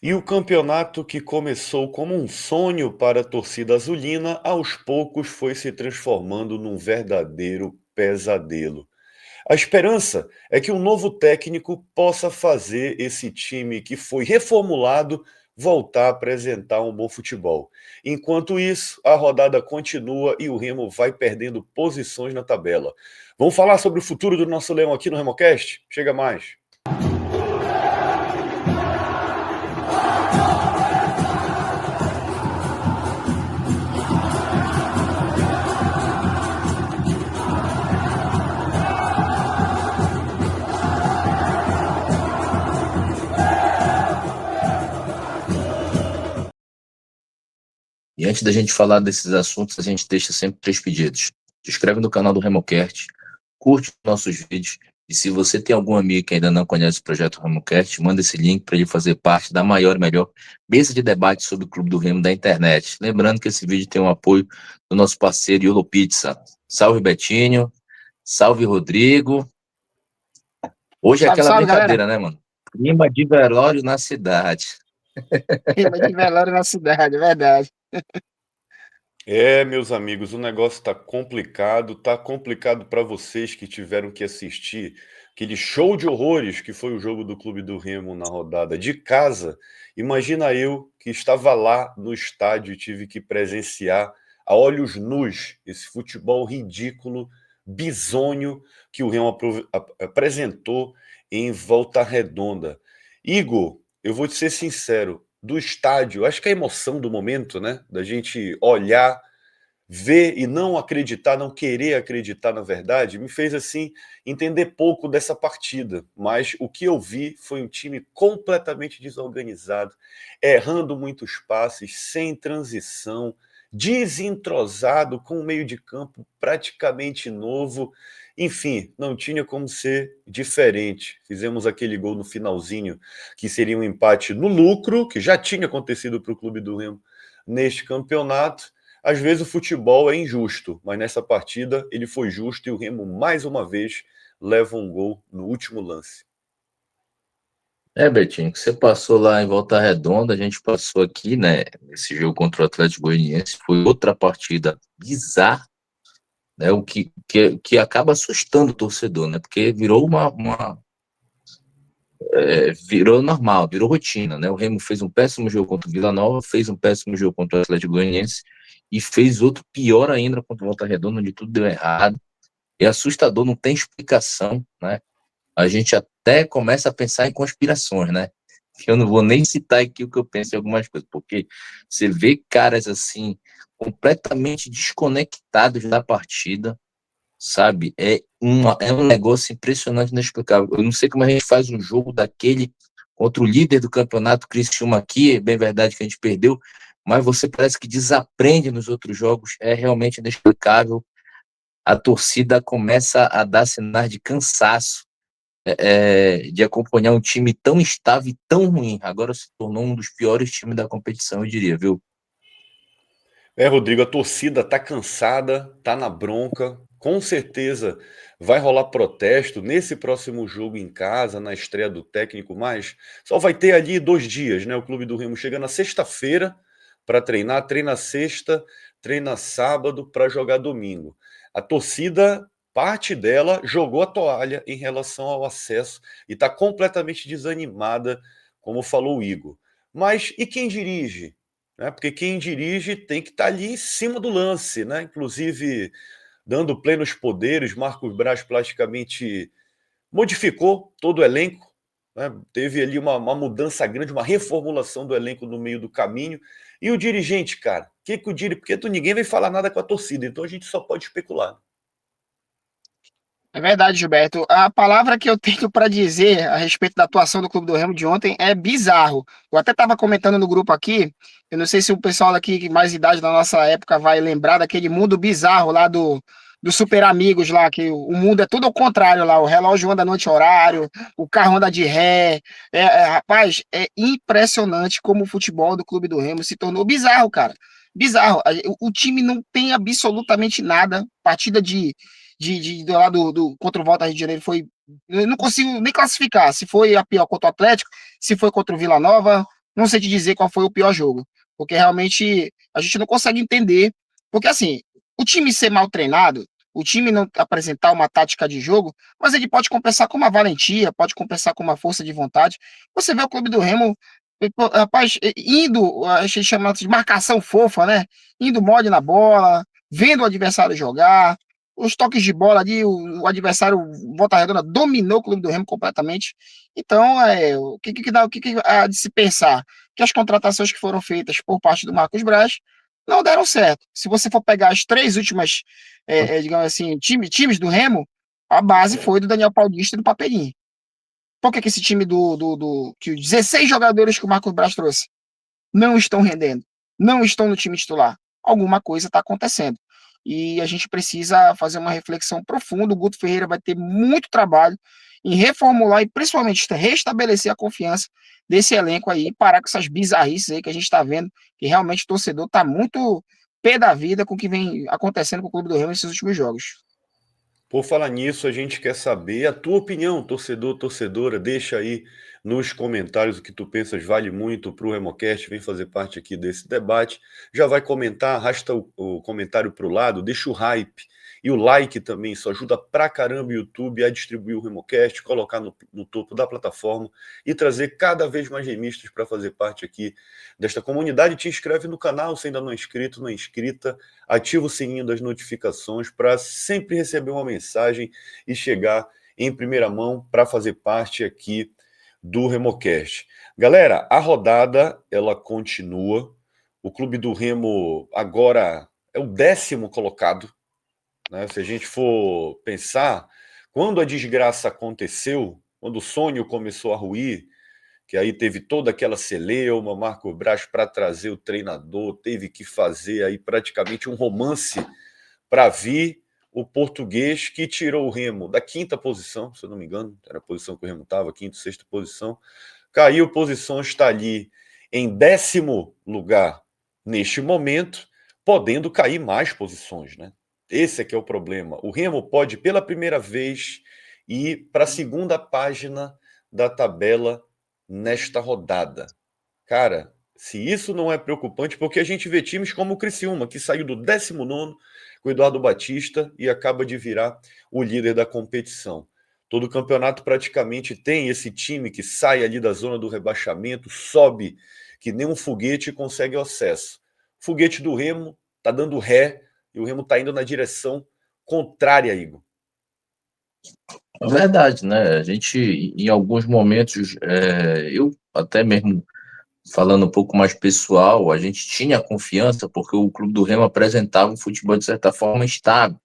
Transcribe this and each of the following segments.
E o campeonato que começou como um sonho para a torcida azulina, aos poucos foi se transformando num verdadeiro pesadelo. A esperança é que um novo técnico possa fazer esse time que foi reformulado voltar a apresentar um bom futebol. Enquanto isso, a rodada continua e o Remo vai perdendo posições na tabela. Vamos falar sobre o futuro do nosso Leão aqui no RemoCast? Chega mais. E antes da gente falar desses assuntos, a gente deixa sempre três pedidos. Se inscreve no canal do RemoCast, curte nossos vídeos, e se você tem algum amigo que ainda não conhece o projeto RemoCast, manda esse link para ele fazer parte da maior e melhor mesa de debate sobre o Clube do Remo da internet. Lembrando que esse vídeo tem o apoio do nosso parceiro Yolo Pizza. Salve, Betinho. Salve, Rodrigo. Hoje é Salve, aquela salve, galera. brincadeira, né, mano? Clima de velório na cidade. Clima de velório na cidade, é verdade. É, meus amigos, o negócio tá complicado para vocês que tiveram que assistir aquele show de horrores que foi o jogo do Clube do Remo na rodada de casa. Imagina eu que estava lá no estádio e tive que presenciar a olhos nus esse futebol ridículo, bizonho que o Remo apresentou em Volta Redonda. Igor, eu vou te ser sincero, do estádio, acho que a emoção do momento, né, da gente olhar, ver e não acreditar, não querer acreditar na verdade, me fez assim entender pouco dessa partida. Mas o que eu vi foi um time completamente desorganizado, errando muitos passes, sem transição, desentrosado, com um meio de campo praticamente novo. Enfim, não tinha como ser diferente. Fizemos aquele gol no finalzinho, que seria um empate no lucro, que já tinha acontecido para o Clube do Remo neste campeonato. Às vezes o futebol é injusto, mas nessa partida ele foi justo e o Remo, mais uma vez, leva um gol no último lance. Betinho, que você passou lá em Volta Redonda, a gente passou aqui, né? Esse jogo contra o Atlético Goianiense foi outra partida bizarra, né? O que acaba assustando o torcedor, né? Porque virou virou normal, virou rotina, né? O Remo fez um péssimo jogo contra o Vila Nova, fez um péssimo jogo contra o Atlético Goianiense e fez outro pior ainda contra o Volta Redonda, onde tudo deu errado. É assustador, não tem explicação, né? A gente até começa a pensar em conspirações, né? Que eu não vou nem citar aqui o que eu penso em algumas coisas, porque você vê caras assim, completamente desconectados da partida, sabe? É um negócio impressionante, inexplicável. Eu não sei como a gente faz um jogo daquele contra o líder do campeonato, Criciúma aqui, é bem verdade que a gente perdeu, mas você parece que desaprende nos outros jogos, é realmente inexplicável. A torcida começa a dar sinais de cansaço de acompanhar um time tão estável e tão ruim. Agora se tornou um dos piores times da competição, eu diria, viu? É, Rodrigo, a torcida tá cansada, tá na bronca, com certeza vai rolar protesto nesse próximo jogo em casa, na estreia do técnico, mas só vai ter ali 2 dias, né? O Clube do Remo chega na sexta-feira para treinar, treina sexta, treina sábado para jogar domingo. A torcida, parte dela, jogou a toalha em relação ao acesso e está completamente desanimada, como falou o Igor. Mas e quem dirige? Né? Porque quem dirige tem que estar ali em cima do lance, né? Inclusive dando plenos poderes. Marcos Braz praticamente modificou todo o elenco, né? Teve ali uma mudança grande, uma reformulação do elenco no meio do caminho. E o dirigente, cara, que o dirigente, porque ninguém vai falar nada com a torcida, então a gente só pode especular. É verdade, Gilberto. A palavra que eu tenho para dizer a respeito da atuação do Clube do Remo de ontem é bizarro. Eu até estava comentando no grupo aqui, eu não sei se o pessoal daqui que mais idade da nossa época vai lembrar daquele mundo bizarro lá do Super Amigos lá, que o mundo é tudo ao contrário lá, o relógio anda noite horário, o carro anda de ré. Rapaz, é impressionante como o futebol do Clube do Remo se tornou bizarro, cara. Bizarro. O time não tem absolutamente nada. Partida do lado contra o Volta Rio de Janeiro foi. Eu não consigo nem classificar se foi a pior contra o Atlético, se foi contra o Vila Nova. não sei te dizer qual foi o pior jogo, porque realmente a gente não consegue entender, porque assim, o time ser mal treinado, o time não apresentar uma tática de jogo, mas ele pode compensar com uma valentia, pode compensar com uma força de vontade. Você vê o clube do Remo, rapaz, indo, a gente chama de marcação fofa, né? Indo mole na bola, vendo o adversário jogar, os toques de bola ali, o adversário Volta Redonda dominou o clube do Remo completamente. Então, o que há de se pensar? Que as contratações que foram feitas por parte do Marcos Braz não deram certo. Se você for pegar as 3 últimas, digamos assim, times do Remo, a base foi do Daniel Paulista e do Papelinho. Por que esse time que os 16 jogadores que o Marcos Braz trouxe não estão rendendo, não estão no time titular? Alguma coisa está acontecendo. E a gente precisa fazer uma reflexão profunda. O Guto Ferreira vai ter muito trabalho em reformular e principalmente restabelecer a confiança desse elenco aí e parar com essas bizarrices aí que a gente está vendo, que realmente o torcedor está muito pé da vida com o que vem acontecendo com o Clube do Remo nesses últimos jogos. Por falar nisso, a gente quer saber a tua opinião, torcedor, torcedora. Deixa aí nos comentários o que tu pensas, vale muito para o Remocast. Vem fazer parte aqui desse debate. Já vai comentar, arrasta o comentário para o lado, deixa o hype e o like também. Isso ajuda pra caramba o YouTube a distribuir o Remocast, colocar no topo da plataforma e trazer cada vez mais remistas para fazer parte aqui desta comunidade. Te inscreve no canal se ainda não é inscrito, não é inscrita. Ativa o sininho das notificações para sempre receber uma mensagem e chegar em primeira mão para fazer parte aqui do Remocast. Galera, a rodada ela continua. O Clube do Remo agora é o 10º colocado, né? Se a gente for pensar, quando a desgraça aconteceu, quando o sonho começou a ruir, que aí teve toda aquela celeuma, Marco Braz para trazer o treinador, teve que fazer aí praticamente um romance para vir o português que tirou o Remo da 5ª posição, se eu não me engano, era a posição que o Remo estava, 5ª, 6ª posição, caiu posição, está ali em 10º lugar neste momento, podendo cair mais posições, né? Esse é que é o problema. O Remo pode, pela primeira vez, ir para a 2ª página da tabela nesta rodada. Cara, se isso não é preocupante, porque a gente vê times como o Criciúma, que saiu do 19º com o Eduardo Batista e acaba de virar o líder da competição. Todo campeonato praticamente tem esse time que sai ali da zona do rebaixamento, sobe que nem um foguete e consegue o acesso. O foguete do Remo tá dando ré e o Remo tá indo na direção contrária, Igor. É verdade, né? A gente, em alguns momentos, eu até mesmo falando um pouco mais pessoal, a gente tinha confiança porque o Clube do Remo apresentava um futebol, de certa forma, estável,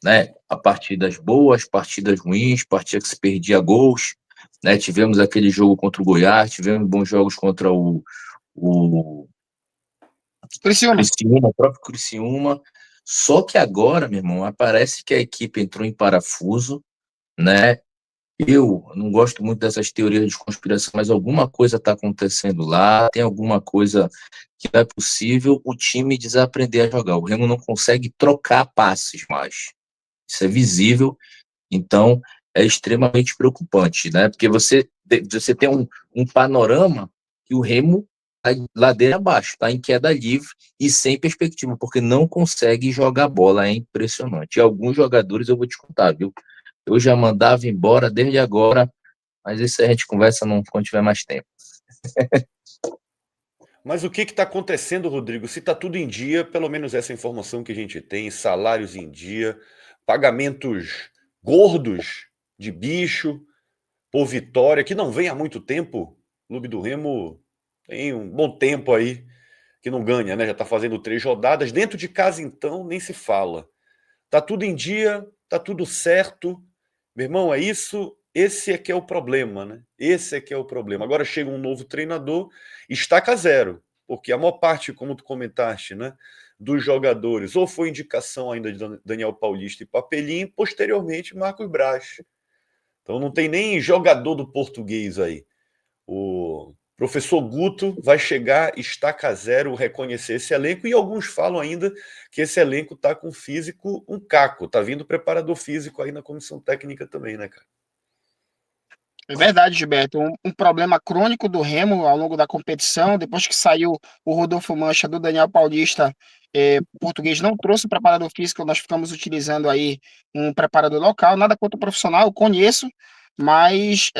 né? A partidas boas, partidas ruins, partida que se perdia gols, né? Tivemos aquele jogo contra o Goiás, tivemos bons jogos contra o Criciúma. Criciúma, o próprio Criciúma. Só que agora, meu irmão, parece que a equipe entrou em parafuso, né? Eu não gosto muito dessas teorias de conspiração, mas alguma coisa está acontecendo lá, tem alguma coisa que não é possível o time desaprender a jogar. O Remo não consegue trocar passes mais. Isso é visível, então é extremamente preocupante, né? Porque você tem um panorama que o Remo está ladeira abaixo, está em queda livre e sem perspectiva, porque não consegue jogar bola, é impressionante. E alguns jogadores eu vou te contar, viu? Eu já mandava embora desde agora, mas isso a gente conversa quando tiver mais tempo. Mas o que está acontecendo, Rodrigo? Se está tudo em dia, pelo menos essa informação que a gente tem, salários em dia, pagamentos gordos de bicho por vitória, que não vem há muito tempo. O Clube do Remo tem um bom tempo aí que não ganha, né? Já está fazendo 3 rodadas. Dentro de casa, então, nem se fala. Tá tudo em dia, tá tudo certo. Meu irmão, é isso. Esse é que é o problema, né? Esse é que é o problema. Agora chega um novo treinador, estaca zero, porque a maior parte, como tu comentaste, né, dos jogadores, ou foi indicação ainda de Daniel Paulista e Papelinho, posteriormente Marcos Braz. Então não tem nem jogador do português aí. O professor Guto vai chegar, estaca zero, reconhecer esse elenco, e alguns falam ainda que esse elenco está com físico um caco, tá vindo preparador físico aí na comissão técnica também, né, cara? É verdade, Gilberto. Um problema crônico do Remo ao longo da competição, depois que saiu o Rodolfo Mancha do Daniel Paulista, o português não trouxe o preparador físico, nós ficamos utilizando aí um preparador local, nada contra o profissional, eu conheço, mas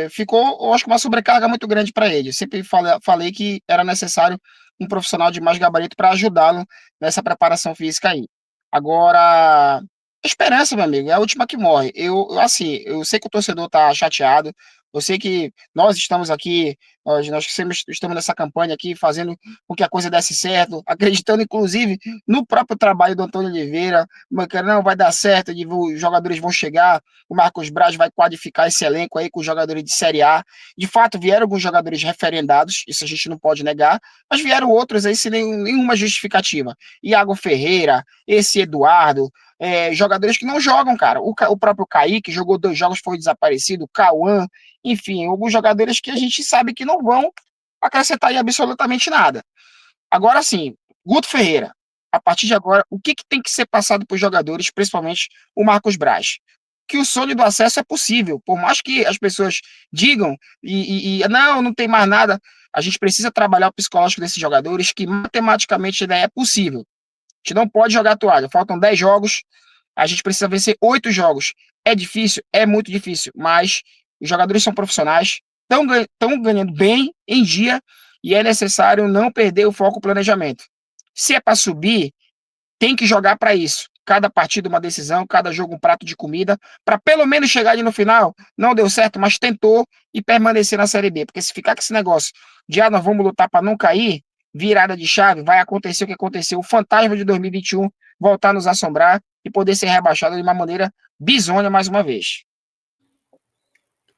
ficou, eu acho que uma sobrecarga muito grande para ele. Eu sempre falei que era necessário um profissional de mais gabarito para ajudá-lo nessa preparação física aí. Agora, esperança, meu amigo, é a última que morre. Assim, eu sei que o torcedor tá chateado, eu sei que nós estamos aqui, nós estamos nessa campanha aqui, fazendo com que a coisa desse certo, acreditando, inclusive, no próprio trabalho do Antônio Oliveira, que não vai dar certo, os jogadores vão chegar, o Marcos Braz vai qualificar esse elenco aí com os jogadores de Série A. De fato, vieram alguns jogadores referendados, isso a gente não pode negar, mas vieram outros aí sem nenhuma justificativa. Iago Ferreira, esse Eduardo, jogadores que não jogam, cara. O próprio Kaique jogou 2 jogos, foi desaparecido, o Cauã, enfim, alguns jogadores que a gente sabe que não vão acrescentar em absolutamente nada. Agora sim, Guto Ferreira, a partir de agora, o que tem que ser passado para os jogadores, principalmente o Marcos Braz? Que o sonho do acesso é possível, por mais que as pessoas digam não tem mais nada, a gente precisa trabalhar o psicológico desses jogadores, que matematicamente ainda é possível. A gente não pode jogar a toalha. Faltam 10 jogos. A gente precisa vencer 8 jogos. É difícil? É muito difícil. Mas os jogadores são profissionais, estão ganhando bem em dia e é necessário não perder o foco, o planejamento. Se é para subir, tem que jogar para isso. Cada partida uma decisão, cada jogo um prato de comida, para pelo menos chegar ali no final. Não deu certo, mas tentou e permanecer na Série B. Porque se ficar com esse negócio de nós vamos lutar para não cair, virada de chave, vai acontecer o que aconteceu. O fantasma de 2021 voltar a nos assombrar e poder ser rebaixado de uma maneira bizonha mais uma vez.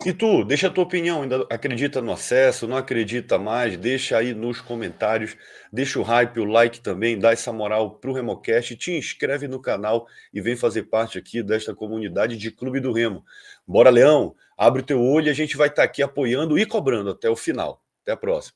E tu, deixa a tua opinião, ainda acredita no acesso, não acredita mais? Deixa aí nos comentários, deixa o hype, o like também, dá essa moral pro RemoCast, te inscreve no canal e vem fazer parte aqui desta comunidade de Clube do Remo. Bora, Leão, abre o teu olho e a gente vai estar aqui apoiando e cobrando até o final. Até a próxima.